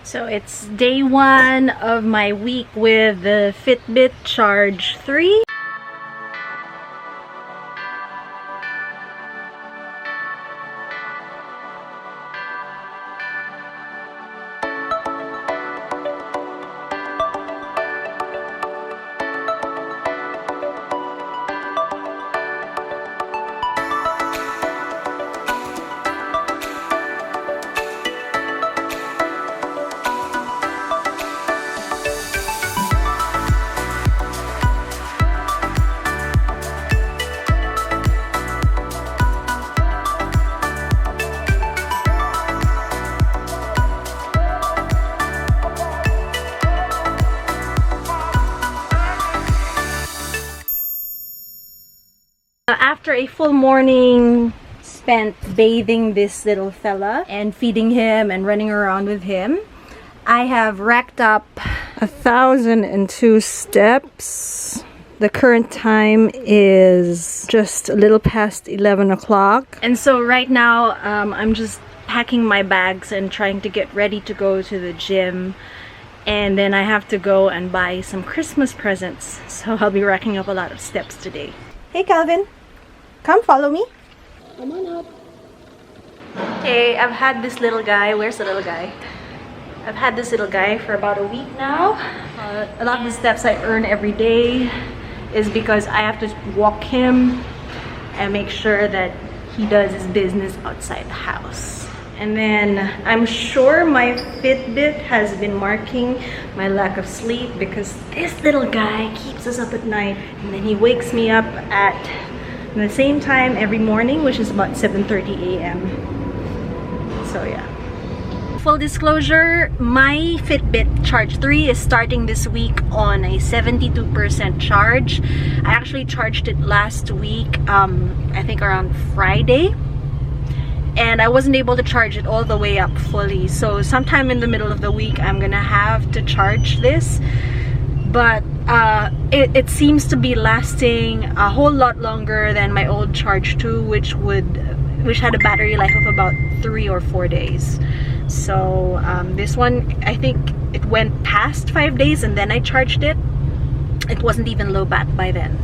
So it's day 1 of my week with the Fitbit Charge 3. After a full morning spent bathing this little fella and feeding him and running around with him, I have racked up 1,002 steps. The current time is just a little past 11 o'clock. And so right now I'm just packing my bags and trying to get ready to go to the gym. And then I have to go and buy some Christmas presents. So I'll be racking up a lot of steps today. Hey Calvin, come follow me. Come on up. Okay, I've had this little guy. Where's the little guy? I've had this little guy for about a week now. A lot of the steps I earn every day is because I have to walk him and make sure that he does his business outside the house. And then I'm sure my Fitbit has been marking my lack of sleep because this little guy keeps us up at night, and then he wakes me up at the same time every morning, which is about 7:30 a.m. So yeah. Full disclosure, my Fitbit Charge 3 is starting this week on a 72% charge. I actually charged it last week, I think around Friday. And I wasn't able to charge it all the way up fully. So sometime in the middle of the week, I'm gonna have to charge this. But it seems to be lasting a whole lot longer than my old Charge 2, which had a battery life of about 3 or 4 days. So this one, I think it went past 5 days and then I charged it. It wasn't even low bat by then.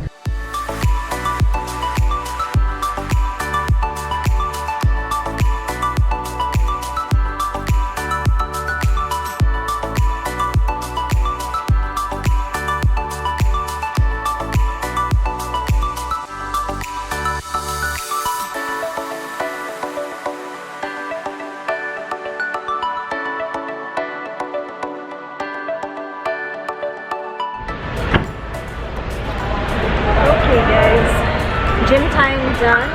Okay guys, gym time done.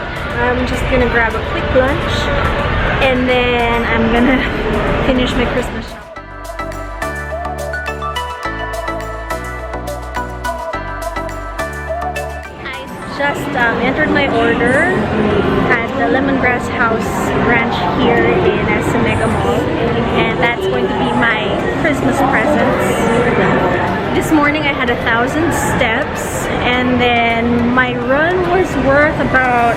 I'm just gonna grab a quick lunch and then I'm gonna finish my Christmas shop. I just entered my order at the Lemongrass House branch here in Mega Mall, and that's going to be my Christmas presents. This morning I had 1,000 steps, and then my run was worth about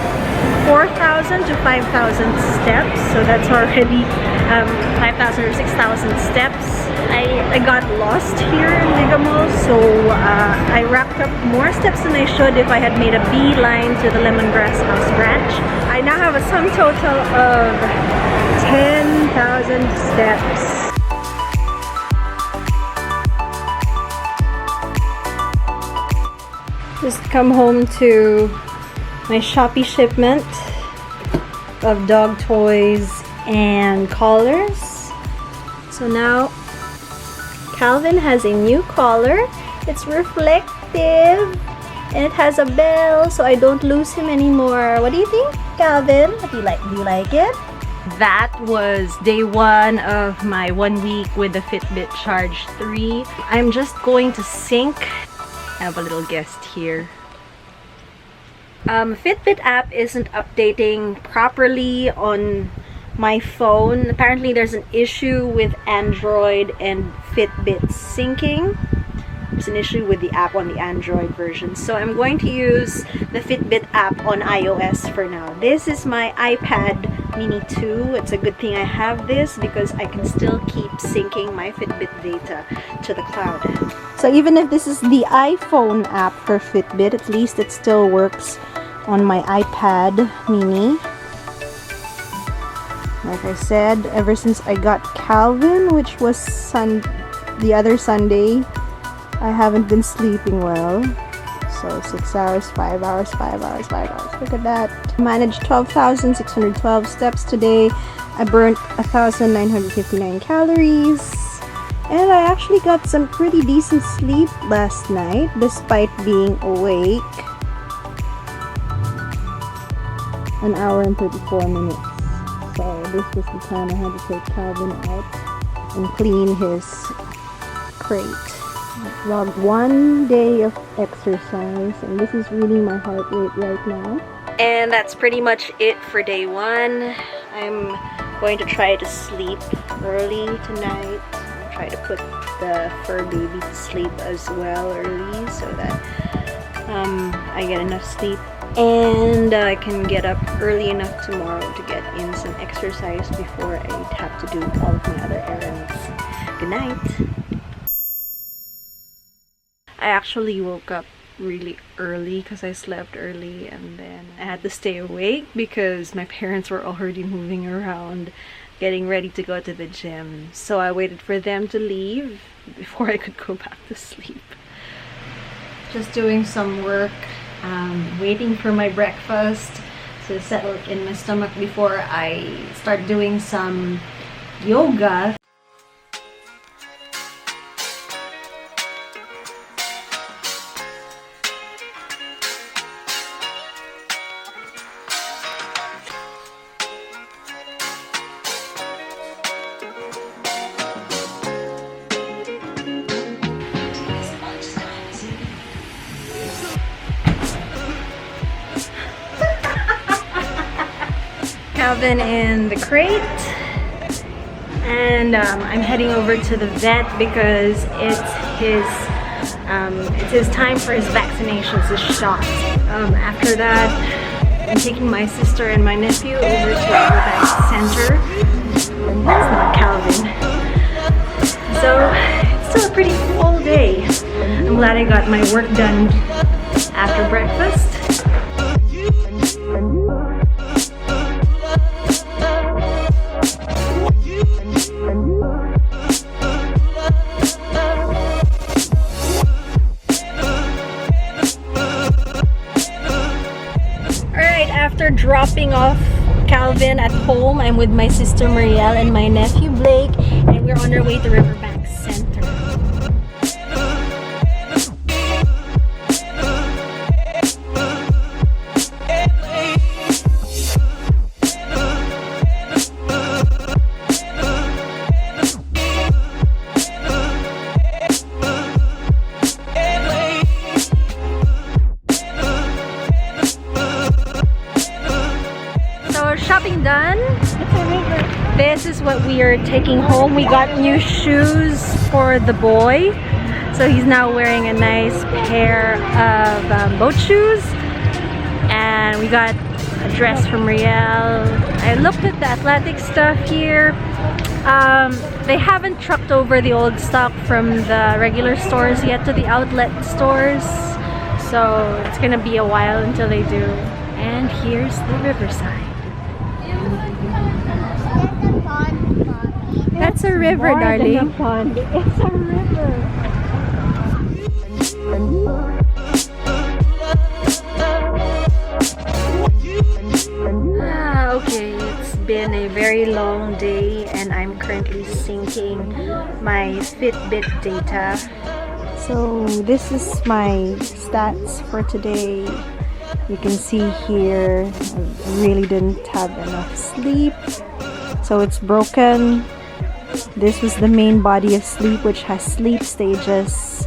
4,000 to 5,000 steps, so that's already 5,000 or 6,000 steps. I got lost here in Mega Mall, so I racked up more steps than I should if I had made a beeline to the Lemongrass House branch. I now have a sum total of 10,000 steps. Just come home to my Shopee shipment of dog toys and collars. So now Calvin has a new collar. It's reflective and it has a bell, so I don't lose him anymore. What do you think, Calvin? Do you like it? That was day 1 of my 1 week with the Fitbit Charge 3. I'm just going to sync. I have a little guest here. Fitbit app isn't updating properly on my phone. Apparently there's an issue with Android and Fitbit syncing. There's an issue with the app on the Android version. So I'm going to use the Fitbit app on iOS for now. This is my iPad Mini 2. It's a good thing I have this because I can still keep syncing my Fitbit data to the cloud. So even if this is the iPhone app for Fitbit, at least it still works on my iPad mini. Like I said, ever since I got Calvin, which was the other Sunday, I haven't been sleeping well. So 6 hours, 5 hours, 5 hours, 5 hours. Look at that. I managed 12,612 steps today. I burnt 1,959 calories. And I actually got some pretty decent sleep last night despite being awake. 1 hour and 34 minutes. So this was the time I had to take Calvin out and clean his crate. I logged 1 day of exercise, and this is really my heart rate right now. And that's pretty much it for day 1. I'm going to try to sleep early tonight. I'll try to put the fur baby to sleep as well early so that I get enough sleep. And I can get up early enough tomorrow to get in some exercise before I have to do all of my other errands. Good night! I actually woke up really early because I slept early, and then I had to stay awake because my parents were already moving around getting ready to go to the gym. So I waited for them to leave before I could go back to sleep. Just doing some work. Waiting for my breakfast to settle in my stomach before I start doing some yoga. Calvin in the crate, and I'm heading over to the vet because it's his time for his vaccinations, his shot. After that, I'm taking my sister and my nephew over to Riverbank Center. That's not Calvin. So it's still a pretty full day. I'm glad I got my work done after breakfast. After dropping off Calvin at home, I'm with my sister Marielle and my nephew Blake, and we're on our way to Riverbank Center. Shopping done. This is what we are taking home. We got new shoes for the boy, so he's now wearing a nice pair of boat shoes, and we got a dress from Riel. I looked at the athletic stuff here. They haven't trucked over the old stock from the regular stores yet to the outlet stores, so it's gonna be a while until they do. And here's the riverside. That's a river, darling. Than a pond. It's a river. Okay, it's been a very long day and I'm currently syncing my Fitbit data. So this is my stats for today. You can see here I really didn't have enough sleep, so it's broken. This was the main body of sleep, which has sleep stages.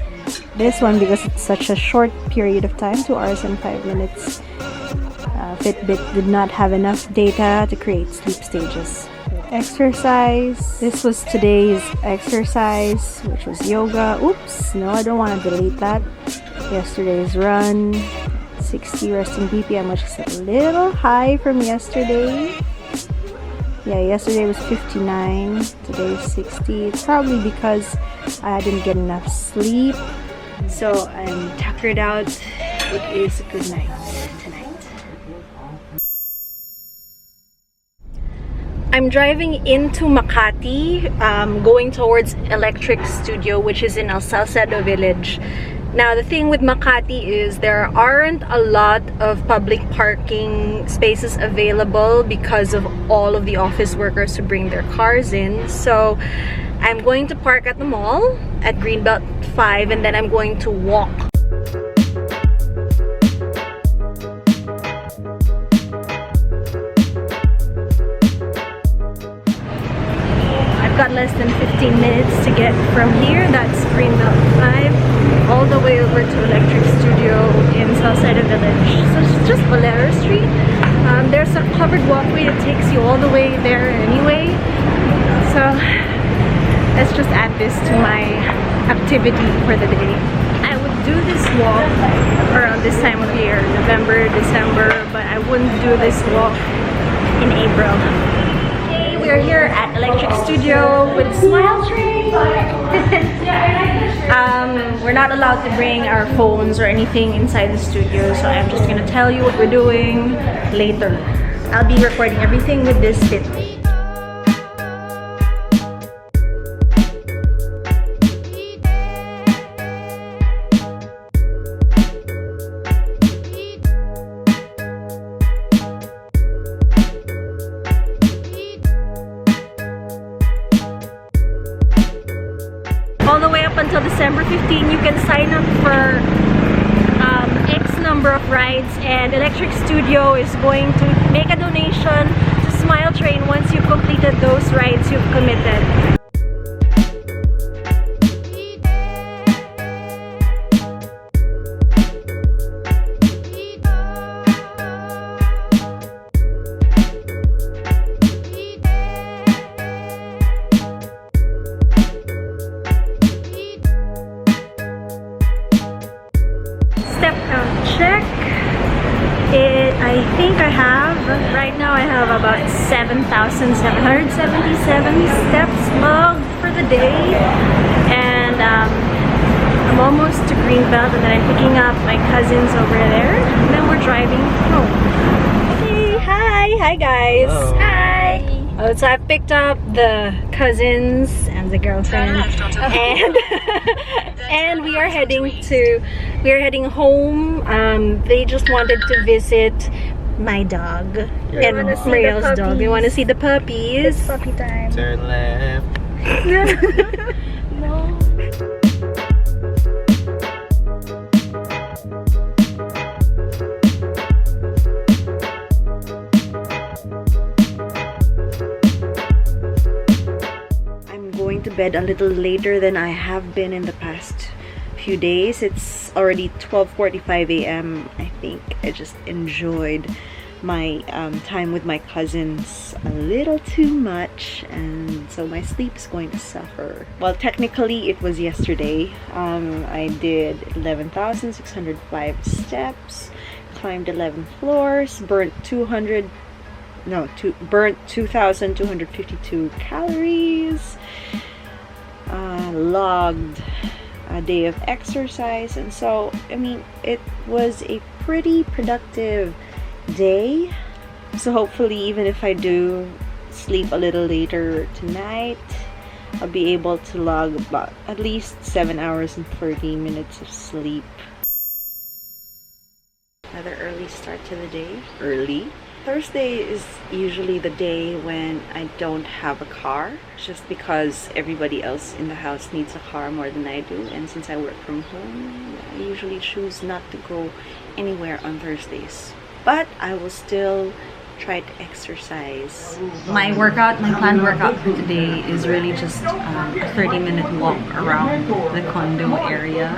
This one, because it's such a short period of time, 2 hours and 5 minutes, Fitbit did not have enough data to create sleep stages. Exercise. This was today's exercise, which was yoga. Oops, no, I don't want to delete that. Yesterday's run. 60 resting BPM, which is a little high from yesterday. Yeah, yesterday was 59, today is 60. It's probably because I didn't get enough sleep. So I'm tuckered out. It is a good night tonight. I'm driving into Makati, going towards Electric Studio, which is in El Salcedo Village. Now, the thing with Makati is there aren't a lot of public parking spaces available because of all of the office workers who bring their cars in. So I'm going to park at the mall at Greenbelt 5, and then I'm going to walk. I've got less than 15 minutes to get from here, that's Greenbelt 5, all the way over to Electric Studio in Salcedo Village. So it's just Valero Street. There's a covered walkway that takes you all the way there anyway. So let's just add this to my activity for the day. I would do this walk around this time of year, November, December, but I wouldn't do this walk in April. We are here at Electric Studio with Smile Train. We're not allowed to bring our phones or anything inside the studio, so I'm just gonna tell you what we're doing later. I'll be recording everything with this Fitbit. All the way up until December 15, you can sign up for X number of rides, and Electric Studio is going to make a donation to Smile Train once you've completed those rides you've committed. Step count check. I think I have, right now I have about 7,777 steps logged for the day, and I'm almost to Greenbelt, and then I'm picking up my cousins over there, and then we're driving home. Hey, hi guys. Hello. Hi. Oh, so I've picked up the cousins and the girlfriend, and and we are heading home. They just wanted to visit my dog and Mariel's dog. They want to see the puppies. It's puppy time. Turn left. No. I'm going to bed a little later than I have been in the past few days. It's already 12:45 a.m. I think I just enjoyed my time with my cousins a little too much, and so my sleep is going to suffer. Well, technically it was yesterday. I did 11,605 steps, climbed 11 floors, burnt 2,252 calories, logged a day of exercise, and so I mean it was a pretty productive day. So hopefully, even if I do sleep a little later tonight, I'll be able to log about at least 7 hours and 30 minutes of sleep. Another early start to the day. Early. Thursday is usually the day when I don't have a car, just because everybody else in the house needs a car more than I do, and since I work from home, I usually choose not to go anywhere on Thursdays. But I will still try to exercise. My planned workout for today is really just a 30-minute walk around the condo area.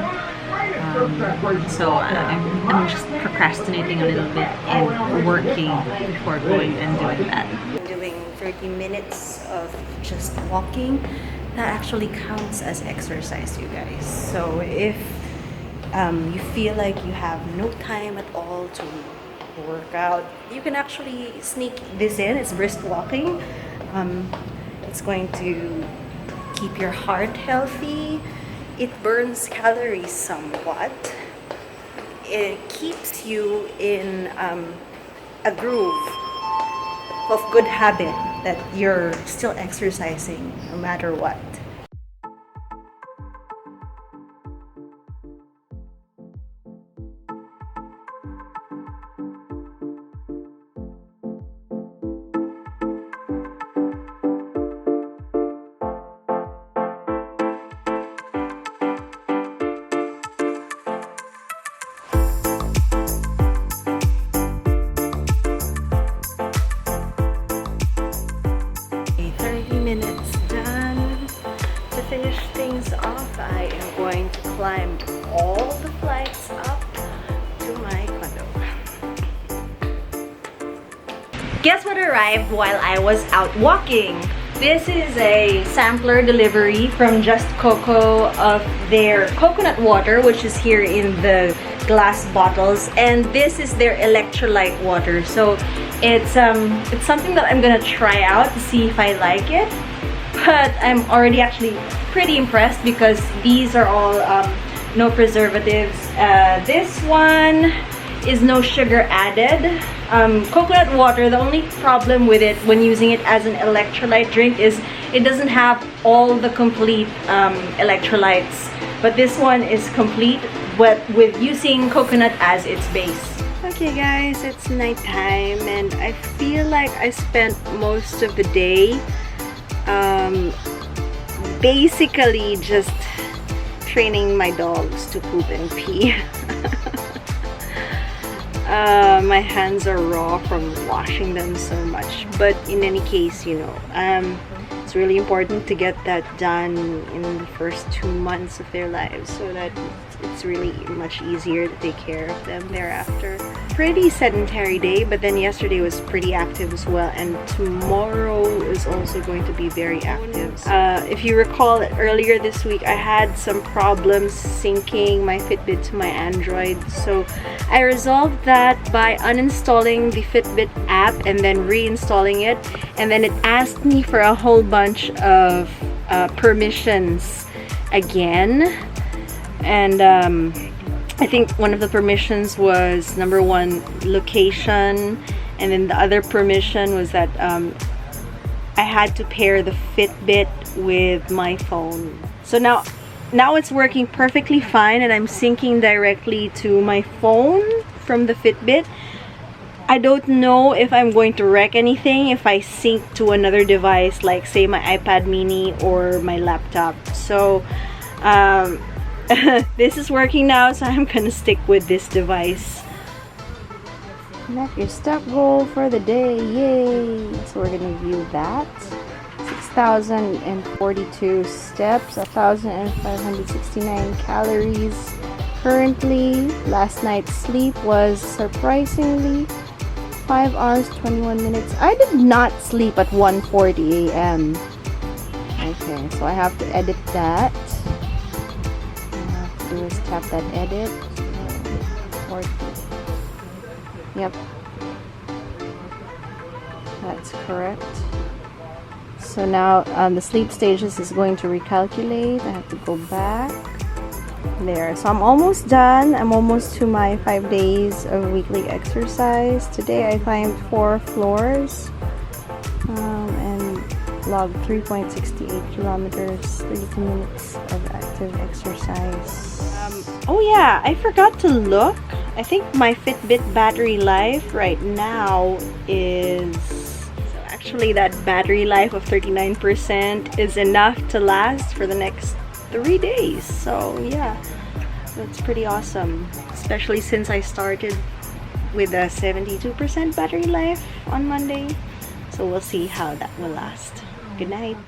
So I'm just procrastinating a little bit and working before going and doing that. I'm doing 30 minutes of just walking. That actually counts as exercise, you guys. So if you feel like you have no time at all to work out, you can actually sneak this in. It's brisk walking. It's going to keep your heart healthy. It burns calories somewhat. It keeps you in a groove of good habit that you're still exercising no matter what. Minutes done. To finish things off, I am going to climb all the flights up to my condo. Guess what arrived while I was out walking? This is a sampler delivery from Just Coco of their coconut water, which is here in the glass bottles, and this is their electrolyte water. So it's something that I'm gonna try out to see if I like it, but I'm already actually pretty impressed because these are all no preservatives. This one is no sugar added. Coconut water, the only problem with it when using it as an electrolyte drink is it doesn't have all the complete electrolytes, but this one is complete, but with using coconut as its base. Okay guys, it's nighttime and I feel like I spent most of the day basically just training my dogs to poop and pee. My hands are raw from washing them so much, but in any case, you know, it's really important to get that done in the first 2 months of their lives so that it's really much easier to take care of them thereafter. Pretty sedentary day, but then yesterday was pretty active as well, and tomorrow is also going to be very active. If you recall, earlier this week I had some problems syncing my Fitbit to my Android, so I resolved that by uninstalling the Fitbit app and then reinstalling it, and then it asked me for a whole bunch of permissions again. And I think one of the permissions was number 1, location, and then the other permission was that I had to pair the Fitbit with my phone. So now it's working perfectly fine, and I'm syncing directly to my phone from the Fitbit. I don't know if I'm going to wreck anything if I sync to another device, like say my iPad mini or my laptop. So this is working now, so I'm gonna stick with this device. That's your step goal for the day, yay! So we're gonna view that. 6,042 steps, 1,569 calories. Currently, last night's sleep was surprisingly 5 hours 21 minutes. I did not sleep at 1:40 a.m. Okay, so I have to edit that. Is tap that edit. 40. Yep, that's correct. So now the sleep stages is going to recalculate. I have to go back there. So I'm almost done. I'm almost to my 5 days of weekly exercise. Today I climbed 4 floors and logged 3.68 kilometers, 32 minutes of active exercise. Oh yeah, I forgot to look. I think my Fitbit battery life right now is... So actually that battery life of 39% is enough to last for the next 3 days. So yeah, that's pretty awesome. Especially since I started with a 72% battery life on Monday. So we'll see how that will last. Good night.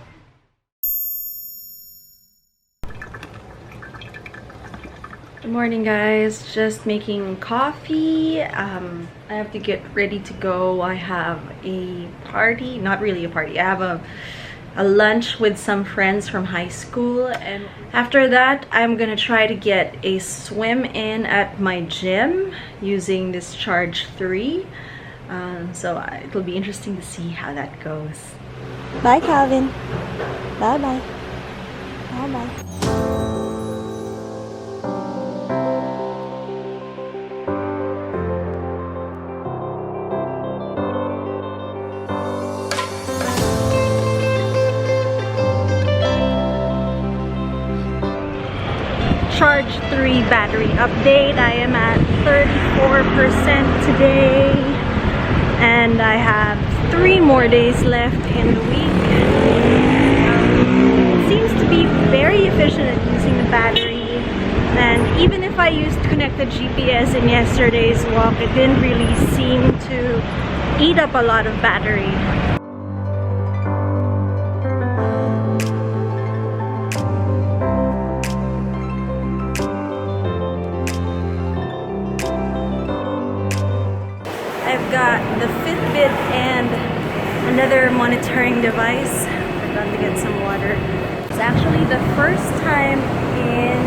Good morning guys, just making coffee. I have to get ready to go. I have a party, not really a party, I have a lunch with some friends from high school, and after that I'm gonna try to get a swim in at my gym using this Charge 3. So it'll be interesting to see how that goes. Bye, Calvin. Bye-bye. Bye-bye. Charge 3 battery update. I am at 34% today, and I have 3 more days left in the week. It seems to be very efficient at using the battery, and even if I used connected GPS in yesterday's walk, it didn't really seem to eat up a lot of battery. I've got the Fitbit and another monitoring device. I'm going to get some water. It's actually the first time in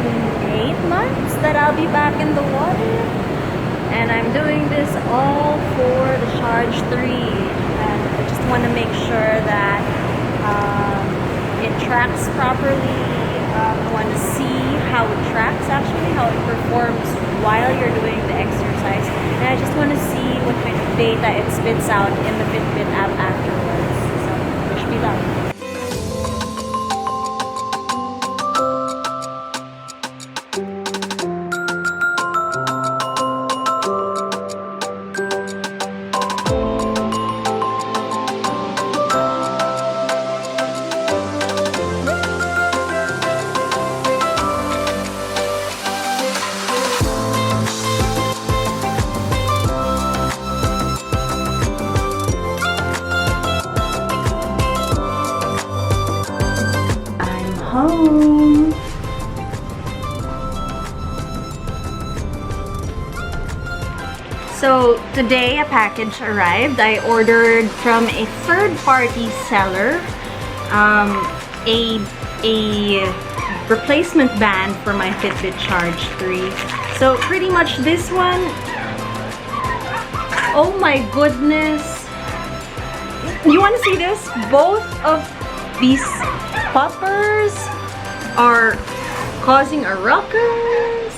8 months that I'll be back in the water. And I'm doing this all for the Charge 3. And I just want to make sure that it tracks properly. I want to see how it tracks actually, how it performs while you're doing the exercise. And I just want to see what kind of data it spits out in the Fitbit app afterwards. So, wish me luck. Home. So today a package arrived. I ordered from a third-party seller a replacement band for my Fitbit Charge 3. So pretty much this one, oh my goodness, you want to see this? Both of these poppers are causing a ruckus.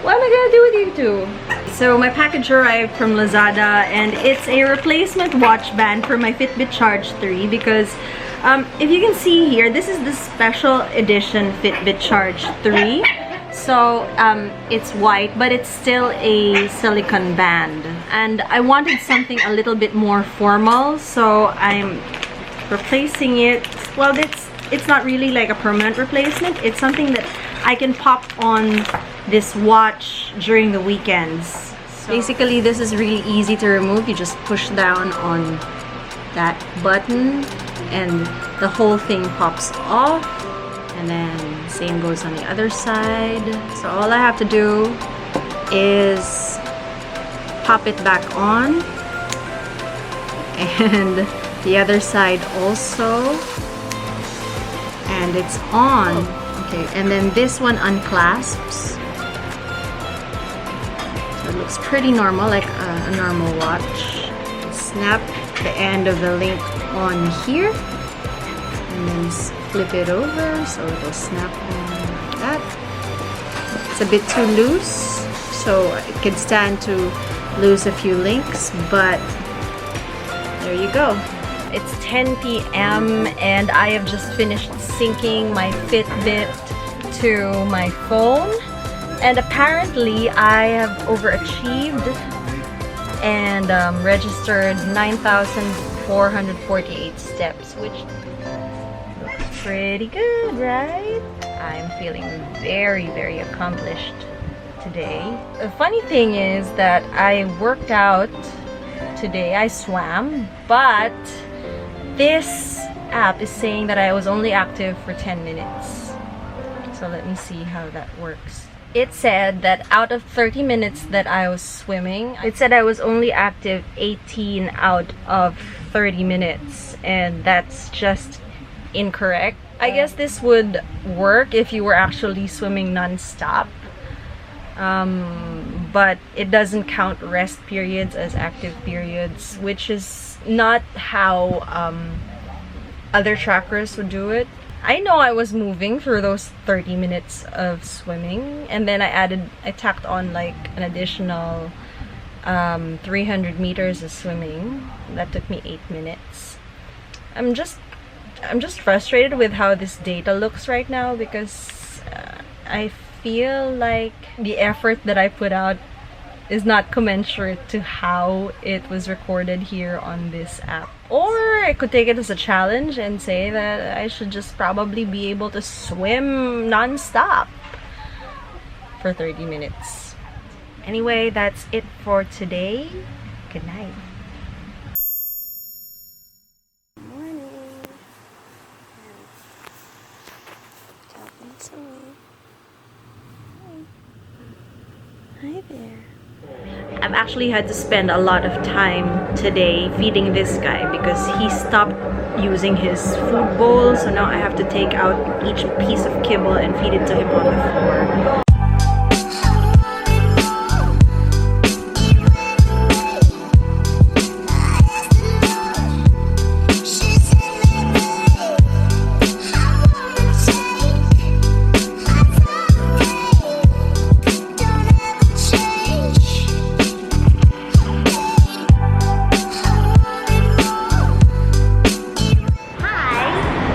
What am I gonna do with you two? So my package arrived from Lazada, and it's a replacement watch band for my Fitbit Charge 3 because if you can see here, this is the special edition Fitbit Charge 3. So it's white, but it's still a silicone band, and I wanted something a little bit more formal, so I'm replacing it. Well, it's not really like a permanent replacement. It's something that I can pop on this watch during the weekends. So basically, this is really easy to remove. You just push down on that button and the whole thing pops off, and then same goes on the other side. So all I have to do is pop it back on, and the other side also, and it's on. Okay, and then this one unclasps, so it looks pretty normal, like a normal watch. Snap the end of the link on here, and then flip it over so it'll snap on like that. It's a bit too loose, so it could stand to lose a few links, but there you go. It's 10 p.m. and I have just finished syncing my Fitbit to my phone, and apparently I have overachieved and registered 9,448 steps, which looks pretty good, right? I'm feeling very, very accomplished today. The funny thing is that I worked out today. I swam, but this app is saying that I was only active for 10 minutes. So let me see how that works. It said that out of 30 minutes that I was swimming, it said I was only active 18 out of 30 minutes, and that's just incorrect. I guess this would work if you were actually swimming non-stop, but it doesn't count rest periods as active periods, which is not how other trackers would do it. I know I was moving through those 30 minutes of swimming, and then I tacked on like an additional 300 meters of swimming. That took me 8 minutes. I'm just frustrated with how this data looks right now, because I feel like the effort that I put out is not commensurate to how it was recorded here on this app. Or I could take it as a challenge and say that I should just probably be able to swim non-stop for 30 minutes. Anyway, that's it for today. Good night. Good morning. Talking to me. Hi there. I've actually had to spend a lot of time today feeding this guy because he stopped using his food bowl, so now I have to take out each piece of kibble and feed it to him on the floor.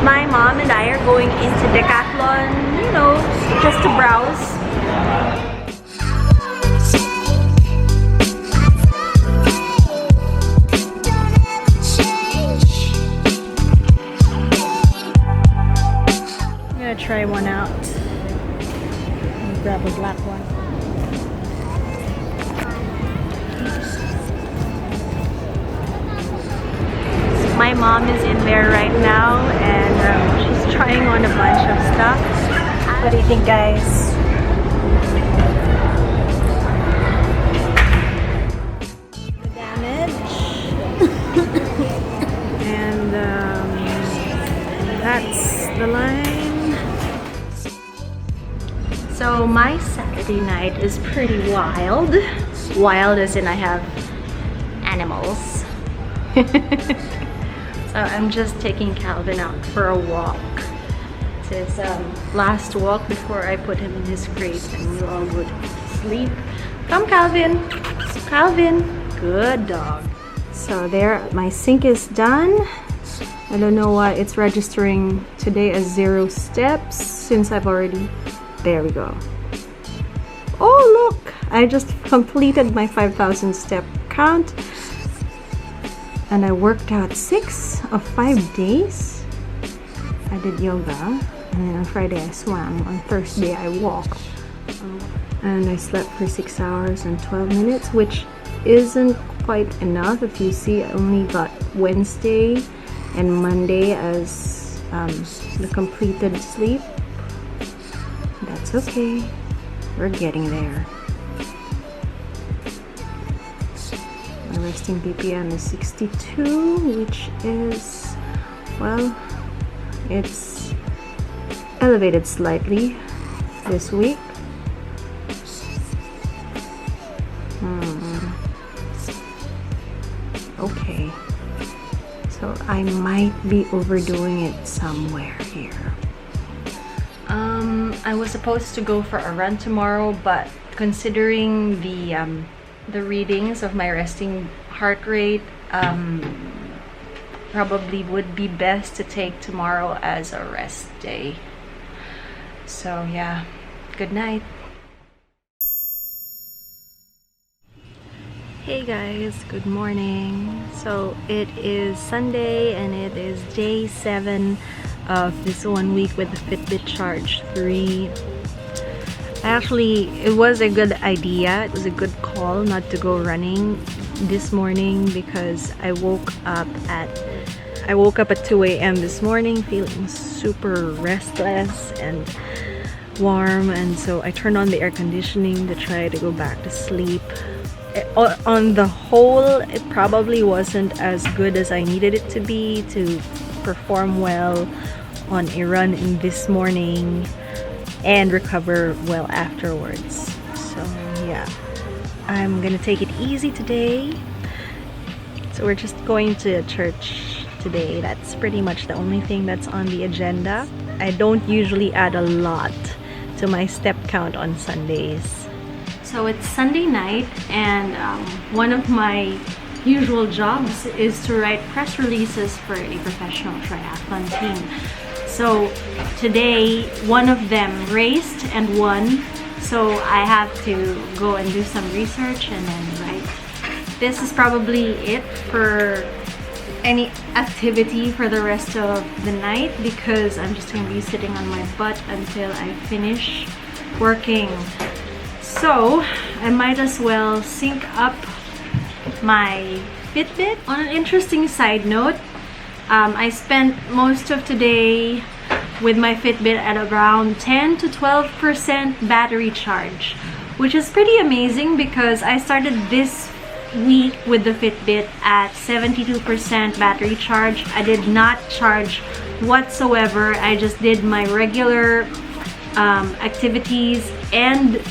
My mom and I are going into Decathlon, you know, just to browse. I'm gonna try one out. Let me grab a black one. My mom is in there right now, and she's trying on a bunch of stuff. What do you think, guys? The damage. And that's the line. So my Saturday night is pretty wild. Wild as in I have animals. So I'm just taking Calvin out for a walk. It's his last walk before I put him in his crate and we'll all go to sleep. Come, Calvin. Calvin. Good dog. So there, my sink is done. I don't know why it's registering today as 0 steps since I've already... There we go. Oh, look! I just completed my 5,000 step count. And I worked out 6 of 5 days. I did yoga, and then on Friday I swam. On Thursday I walked. And I slept for 6 hours and 12 minutes, which isn't quite enough. If you see, I only got Wednesday and Monday as the completed sleep. That's okay. We're getting there. My resting BPM is 62, which is, well, it's elevated slightly this week. Okay, so I might be overdoing it somewhere here. I was supposed to go for a run tomorrow, but considering the readings of my resting heart rate, probably would be best to take tomorrow as a rest day. So yeah, good night. Hey guys, good morning. So it is Sunday and it is day 7 of this 1 week with the Fitbit Charge 3. Actually, it was a good idea. It was a good call not to go running this morning because I woke up at 2 a.m. this morning feeling super restless and warm, and so I turned on the air conditioning to try to go back to sleep. On the whole, it probably wasn't as good as I needed it to be to perform well on a run in this morning and recover well afterwards. So yeah, I'm gonna take it easy today. So we're just going to church today. That's pretty much the only thing that's on the agenda. I don't usually add a lot to my step count on Sundays. So it's Sunday night, and one of my usual jobs is to write press releases for a professional triathlon team. So today, one of them raced and won, so I have to go and do some research and then write. This is probably it for any activity for the rest of the night, because I'm just going to be sitting on my butt until I finish working. So I might as well sync up my Fitbit. On an interesting side note, I spent most of today with my Fitbit at around 10 to 12% battery charge, which is pretty amazing because I started this week with the Fitbit at 72% battery charge. I did not charge whatsoever. I just did my regular activities, and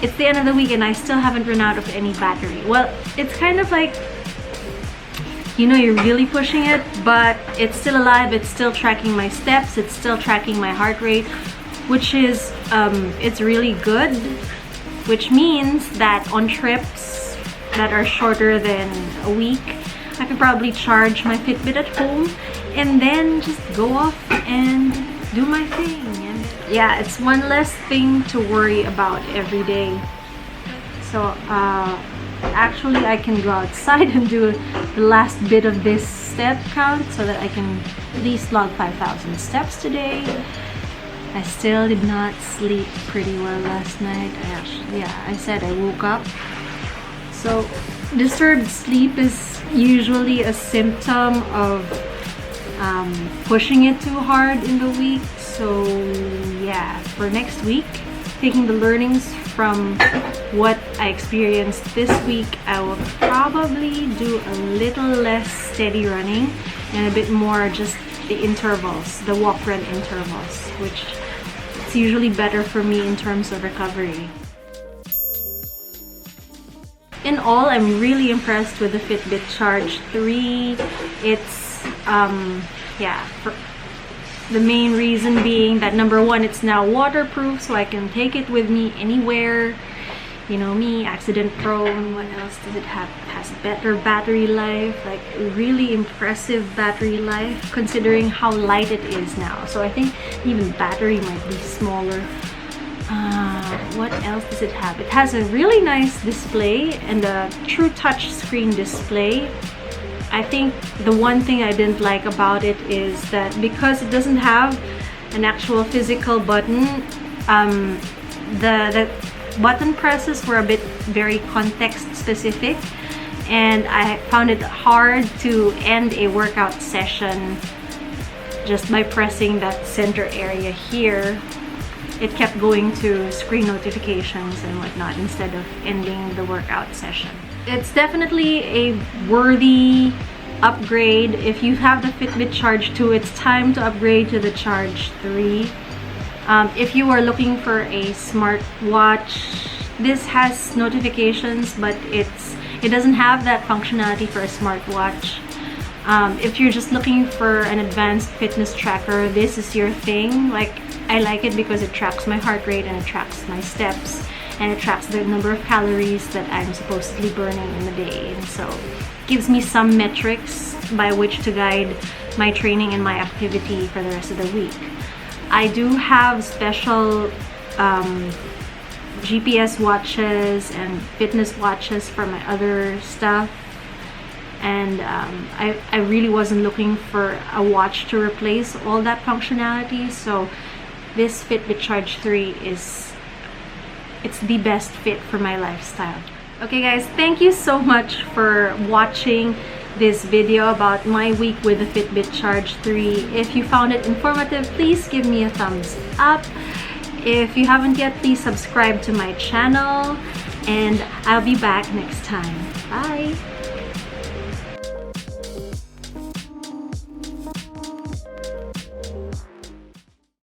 it's the end of the week and I still haven't run out of any battery. Well, it's kind of like, you know, you're really pushing it, but it's still alive. It's still tracking my steps. It's still tracking my heart rate, which is it's really good, which means that on trips that are shorter than a week, I could probably charge my Fitbit at home and then just go off and do my thing. And yeah, it's one less thing to worry about every day. So actually I can go outside and do the last bit of this step count so that I can at least log 5,000 steps today. I still did not sleep pretty well last night. I said I woke up. So disturbed sleep is usually a symptom of pushing it too hard in the week. So yeah, for next week, taking the learnings from what I experienced this week, I will probably do a little less steady running and a bit more just the intervals, the walk-run intervals, which it's usually better for me in terms of recovery. In all, I'm really impressed with the Fitbit Charge 3. It's the main reason being that number one, it's now waterproof, so I can take it with me anywhere. You know me, accident prone. What else does it have? It has better battery life, like really impressive battery life considering how light it is now. So I think even battery might be smaller. What else does it have? It has a really nice display and a true touch screen display. I think the one thing I didn't like about it is that because it doesn't have an actual physical button, the button presses were a bit very context specific, and I found it hard to end a workout session just by pressing that center area here. It kept going to screen notifications and whatnot instead of ending the workout session. It's definitely a worthy upgrade. If you have the Fitbit Charge 2, it's time to upgrade to the Charge 3. If you are looking for a smartwatch, this has notifications, but it doesn't have that functionality for a smartwatch. If you're just looking for an advanced fitness tracker, this is your thing. Like, I like it because it tracks my heart rate and it tracks my steps and it tracks the number of calories that I'm supposedly burning in the day, and so it gives me some metrics by which to guide my training and my activity for the rest of the week. I do have special GPS watches and fitness watches for my other stuff, and I really wasn't looking for a watch to replace all that functionality, so this Fitbit Charge 3 it's the best fit for my lifestyle. Okay guys, thank you so much for watching this video about my week with the Fitbit Charge 3. If you found it informative, please give me a thumbs up. If you haven't yet, please subscribe to my channel, and I'll be back next time. Bye!